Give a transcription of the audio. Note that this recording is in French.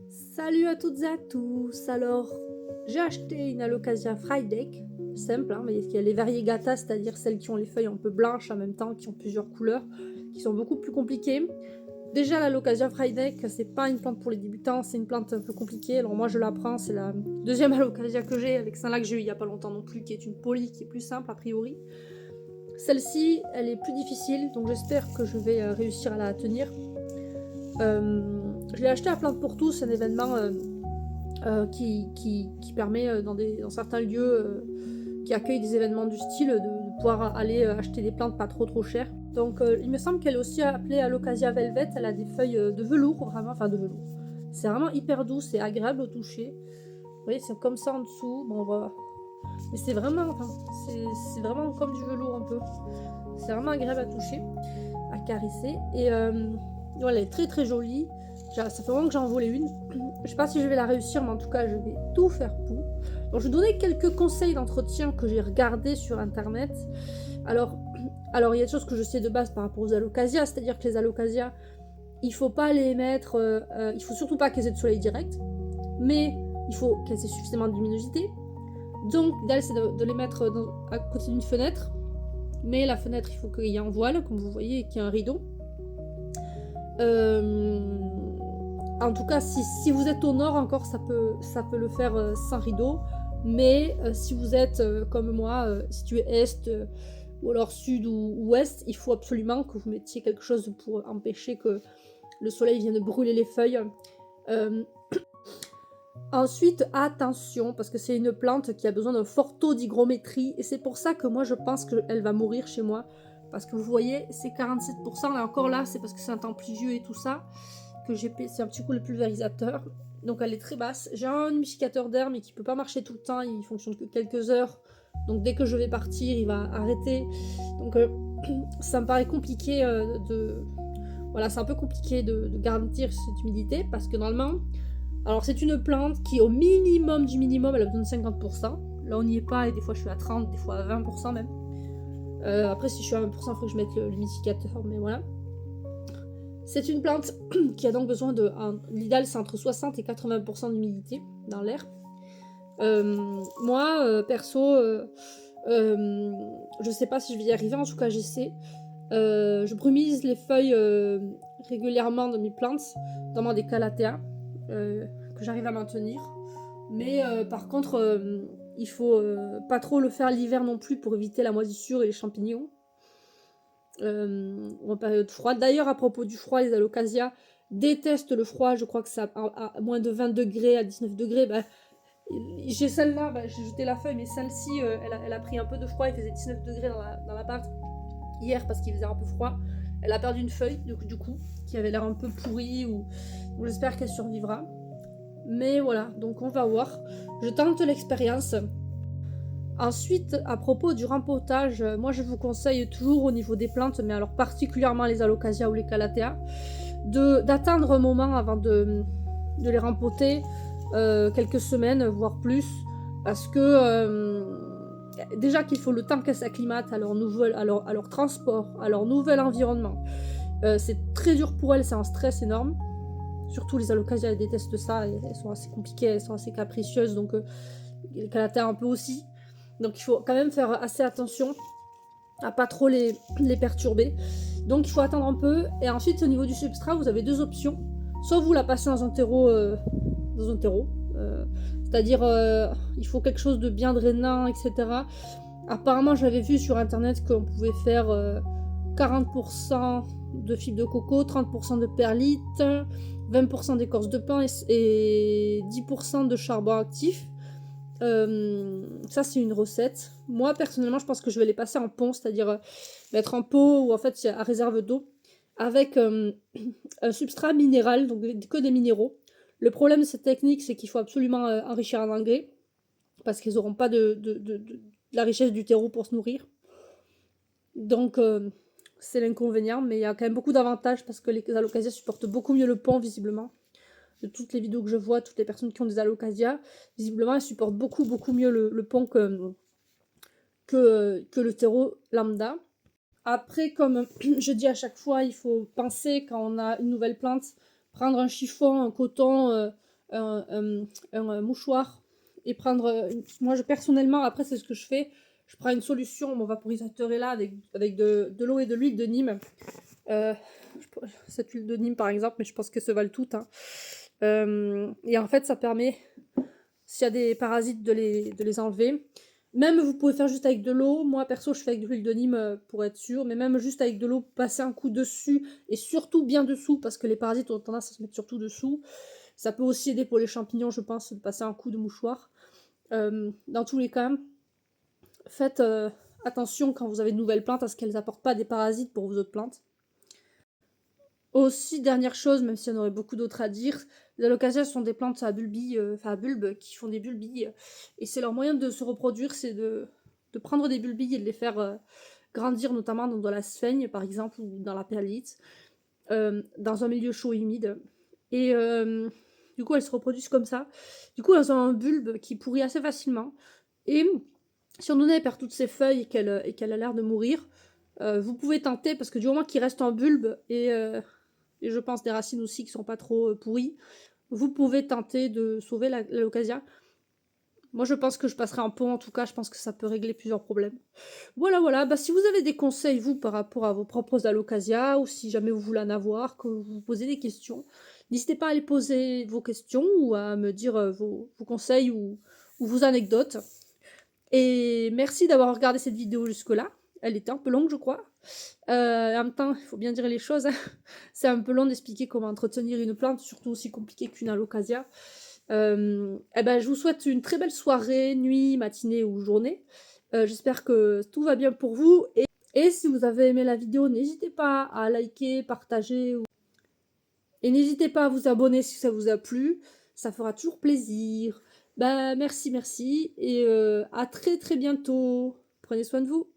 Salut à toutes et à tous. Alors, j'ai acheté une Alocasia Frideck, simple, hein, mais il y a les variegata, c'est-à-dire celles qui ont les feuilles un peu blanches en même temps, qui ont plusieurs couleurs, qui sont beaucoup plus compliquées. Déjà, l'Alocasia Frideck, c'est pas une plante pour les débutants, c'est une plante un peu compliquée. Alors moi, je la prends, c'est la deuxième Alocasia que j'ai, avec celle-là que j'ai eu il y a pas longtemps non plus, qui est une poly, qui est plus simple a priori. Celle-ci, elle est plus difficile, donc j'espère que je vais réussir à la tenir. Je l'ai acheté à Plante pour tous, un événement qui permet dans certains lieux qui accueillent des événements du style de pouvoir aller acheter des plantes pas trop chères. Donc il me semble qu'elle est aussi appelée Alocasia Velvet, elle a des feuilles de velours, vraiment, enfin de velours. C'est vraiment hyper doux, c'est agréable au toucher. Vous voyez, c'est comme ça en dessous. Bon, voilà. Mais c'est vraiment, enfin, c'est vraiment comme du velours un peu. C'est vraiment agréable à toucher, à caresser. Et voilà, elle est très jolie. Ça fait vraiment que j'en voulais une. Je sais pas si je vais la réussir, mais en tout cas, je vais tout faire pour. Donc, je vais donner quelques conseils d'entretien que j'ai regardés sur internet. Alors, il y a des choses que je sais de base par rapport aux alocasias, c'est-à-dire que les alocasias, il faut pas les mettre. Il faut surtout pas qu'elles aient de soleil direct, mais il faut qu'elles aient suffisamment de luminosité. Donc, l'idéal, c'est de les mettre à côté d'une fenêtre. Mais la fenêtre, il faut qu'il y ait un voile, comme vous voyez, et qu'il y ait un rideau. En tout cas, si vous êtes au nord encore, ça peut le faire sans rideau. Mais si vous êtes comme moi, situé est ou alors sud ou ouest, il faut absolument que vous mettiez quelque chose pour empêcher que le soleil vienne brûler les feuilles. Euh, Ensuite, attention, parce que c'est une plante qui a besoin d'un fort taux d'hygrométrie, et c'est pour ça que moi je pense qu'elle va mourir chez moi. Parce que vous voyez, c'est 47%, et encore là, c'est parce que c'est un temps pluvieux et tout ça, que c'est un petit coup le pulvérisateur. Donc elle est très basse. J'ai un humidificateur d'air, mais qui peut pas marcher tout le temps, il fonctionne que quelques heures. Donc dès que je vais partir, il va arrêter. Donc ça me paraît compliqué Voilà, c'est un peu compliqué de garantir cette humidité, parce que normalement, alors c'est une plante qui au minimum du minimum, elle a besoin de 50%. Là on n'y est pas et des fois je suis à 30, des fois à 20% même. Après si je suis à 20%, il faut que je mette l'humidificateur, mais voilà. C'est une plante qui a donc besoin de... L'idéal c'est entre 60 et 80% d'humidité dans l'air. Moi, perso, je sais pas si je vais y arriver, en tout cas j'essaie. Je brumise les feuilles régulièrement de mes plantes, notamment des calathea, que j'arrive à maintenir. Mais par contre, il faut pas trop le faire l'hiver non plus pour éviter la moisissure et les champignons. En période froide. D'ailleurs, à propos du froid, les alocasias détestent le froid. Je crois que c'est à moins de 20 degrés, à 19 degrés. Bah, j'ai celle-là, j'ai jeté la feuille, mais celle-ci, elle a pris un peu de froid. Il faisait 19 degrés dans l'appart hier parce qu'il faisait un peu froid. Elle a perdu une feuille, du coup, qui avait l'air un peu pourrie. Donc j'espère qu'elle survivra. Mais voilà, donc on va voir. Je tente l'expérience. Ensuite, à propos du rempotage, moi je vous conseille toujours au niveau des plantes, mais alors particulièrement les alocasias ou les calathea, d'attendre un moment avant de les rempoter, quelques semaines, voire plus, parce que déjà qu'il faut le temps qu'elles s'acclimatent à leur transport, à leur nouvel environnement. C'est très dur pour elles, c'est un stress énorme. Surtout les alocasias, elles détestent ça, elles sont assez compliquées, elles sont assez capricieuses, donc les calathea un peu aussi. Donc il faut quand même faire assez attention à pas trop les perturber. Donc il faut attendre un peu. Et ensuite, au niveau du substrat, vous avez deux options. Soit vous la passez dans un terreau, c'est-à-dire il faut quelque chose de bien drainant, etc. Apparemment, j'avais vu sur internet qu'on pouvait faire 40% de fibres de coco, 30% de perlite, 20% d'écorce de pin et 10% de charbon actif. Ça c'est une recette. Moi personnellement je pense que je vais les passer en pont, c'est-à-dire mettre en pot ou en fait à réserve d'eau avec un substrat minéral, donc que des minéraux. Le problème de cette technique c'est qu'il faut absolument enrichir en engrais parce qu'ils n'auront pas de la richesse du terreau pour se nourrir. Donc c'est l'inconvénient, mais il y a quand même beaucoup d'avantages parce que les alocasias supportent beaucoup mieux le pont visiblement. De toutes les vidéos que je vois, toutes les personnes qui ont des alocasias, visiblement elles supportent beaucoup mieux le pont que le terreau lambda. Après, comme je dis à chaque fois, il faut penser quand on a une nouvelle plante, prendre un chiffon, un coton un mouchoir et prendre... moi, personnellement, après, c'est ce que je fais. Je prends une solution, mon vaporisateur est là, avec de l'eau et de l'huile de Nîmes. Cette huile de Nîmes, par exemple, mais je pense que se valent toutes. Hein. Et en fait, ça permet, s'il y a des parasites, de les enlever. Même, vous pouvez faire juste avec de l'eau. Moi, perso, je fais avec de l'huile de Nîmes pour être sûr. Mais même juste avec de l'eau, passer un coup dessus. Et surtout bien dessous, parce que les parasites ont tendance à se mettre surtout dessous. Ça peut aussi aider pour les champignons, je pense, de passer un coup de mouchoir. Dans tous les cas, faites attention quand vous avez de nouvelles plantes à ce qu'elles n'apportent pas des parasites pour vos autres plantes. Aussi, dernière chose, même s'il y en aurait beaucoup d'autres à dire, les alocasias sont des plantes à bulbes, à bulbes qui font des bulbilles. Et c'est leur moyen de se reproduire, c'est de prendre des bulbilles et de les faire grandir, notamment dans de la sphaigne, par exemple, ou dans la perlite, dans un milieu chaud et humide. Et du coup, elles se reproduisent comme ça. Du coup, elles ont un bulbe qui pourrit assez facilement. Et si on donnait, elle perd toutes ses feuilles et qu'elle a l'air de mourir, vous pouvez tenter, parce que du moment qu'il reste un bulbe et je pense des racines aussi qui sont pas trop pourries, vous pouvez tenter de sauver l'alocasia. Moi, je pense que je passerai en pot, en tout cas, je pense que ça peut régler plusieurs problèmes. Voilà, bah, si vous avez des conseils, vous, par rapport à vos propres alocasias, ou si jamais vous voulez en avoir, que vous vous posez des questions, n'hésitez pas à aller poser vos questions, ou à me dire vos conseils ou vos anecdotes. Et merci d'avoir regardé cette vidéo jusque-là. Elle était un peu longue, je crois. En même temps, il faut bien dire les choses. Hein. C'est un peu long d'expliquer comment entretenir une plante, surtout aussi compliqué qu'une alocasia. Je vous souhaite une très belle soirée, nuit, matinée ou journée. J'espère que tout va bien pour vous. Et si vous avez aimé la vidéo, n'hésitez pas à liker, partager. Et n'hésitez pas à vous abonner si ça vous a plu. Ça fera toujours plaisir. Merci. Et à très très bientôt. Prenez soin de vous.